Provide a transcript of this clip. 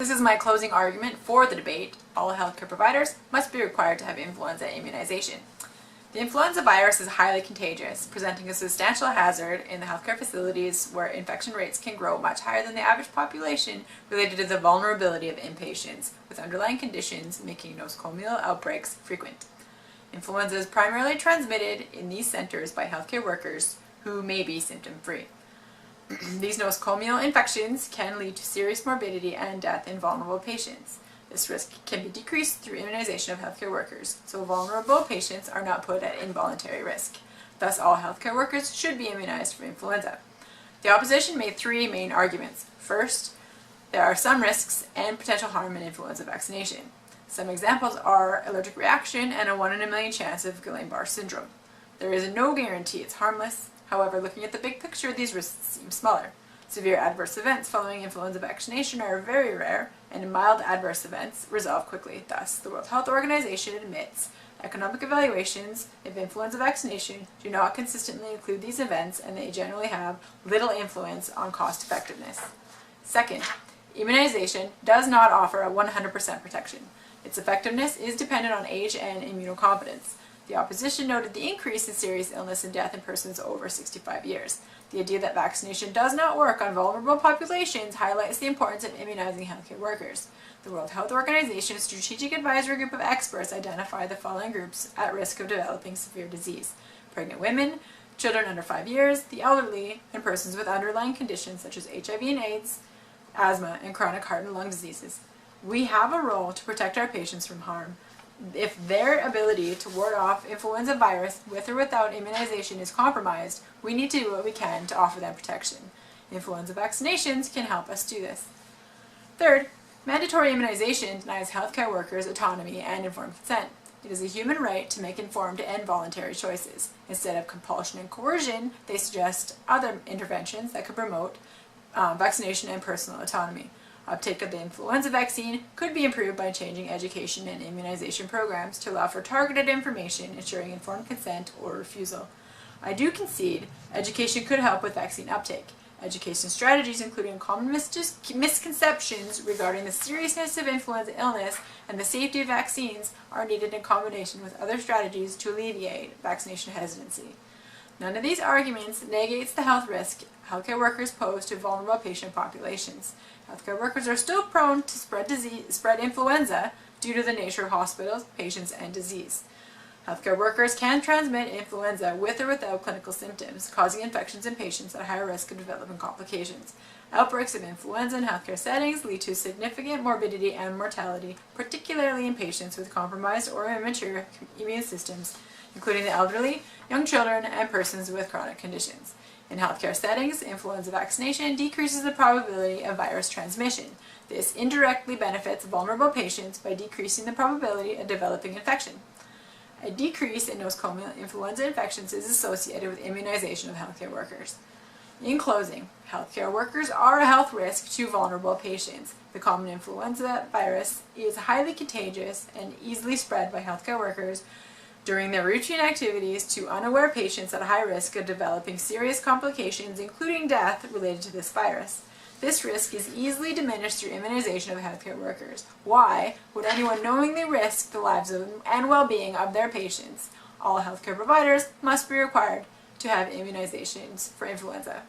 This is my closing argument for the debate. All healthcare providers must be required to have influenza immunization. The influenza virus is highly contagious, presenting a substantial hazard in the healthcare facilities where infection rates can grow much higher than the average population related to the vulnerability of inpatients with underlying conditions making nosocomial outbreaks frequent. Influenza is primarily transmitted in these centers by healthcare workers who may be symptom-free. These nosocomial infections can lead to serious morbidity and death in vulnerable patients. This risk can be decreased through immunization of healthcare workers, so vulnerable patients are not put at involuntary risk. Thus, all healthcare workers should be immunized for influenza. The opposition made three main arguments. First, there are some risks and potential harm in influenza vaccination. Some examples are allergic reaction and a 1 in a million chance of Guillain-Barré syndrome. There is no guarantee it's harmless. However, looking at the big picture, these risks seem smaller. Severe adverse events following influenza vaccination are very rare, and mild adverse events resolve quickly. Thus, the World Health Organization admits economic evaluations of influenza vaccination do not consistently include these events, and they generally have little influence on cost effectiveness. Second, immunization does not offer a 100% protection. Its effectiveness is dependent on age and immunocompetence. The opposition noted the increase in serious illness and death in persons over 65 years. The idea that vaccination does not work on vulnerable populations highlights the importance of immunizing healthcare workers. The World Health Organization's Strategic Advisory Group of experts identify the following groups at risk of developing severe disease: pregnant women, children under 5 years, the elderly, and persons with underlying conditions such as HIV and AIDS, asthma, and chronic heart and lung diseases. We have a role to protect our patients from harm. If their ability to ward off influenza virus with or without immunization is compromised, we need to do what we can to offer them protection. Influenza vaccinations can help us do this. Third, mandatory immunization denies healthcare workers autonomy and informed consent. It is a human right to make informed and voluntary choices. Instead of compulsion and coercion, they suggest other interventions that could promote vaccination and personal autonomy. Uptake of the influenza vaccine could be improved by changing education and immunization programs to allow for targeted information, ensuring informed consent or refusal. I do concede education could help with vaccine uptake. Education strategies, including common misconceptions regarding the seriousness of influenza illness and the safety of vaccines, are needed in combination with other strategies to alleviate vaccination hesitancy. None of these arguments negates the health risk healthcare workers pose to vulnerable patient populations. Healthcare workers are still prone to spread influenza due to the nature of hospitals, patients, and disease. Healthcare workers can transmit influenza with or without clinical symptoms, causing infections in patients at higher risk of developing complications. Outbreaks of influenza in healthcare settings lead to significant morbidity and mortality, particularly in patients with compromised or immature immune systems, including the elderly, young children, and persons with chronic conditions. In healthcare settings, influenza vaccination decreases the probability of virus transmission. This indirectly benefits vulnerable patients by decreasing the probability of developing infection. A decrease in nosocomial influenza infections is associated with immunization of healthcare workers. In closing, healthcare workers are a health risk to vulnerable patients. The common influenza virus is highly contagious and easily spread by healthcare workers during their routine activities to unaware patients at high risk of developing serious complications, including death, related to this virus. This risk is easily diminished through immunization of healthcare workers. Why would anyone knowingly risk the lives and well-being of their patients? All healthcare providers must be required to have immunizations for influenza.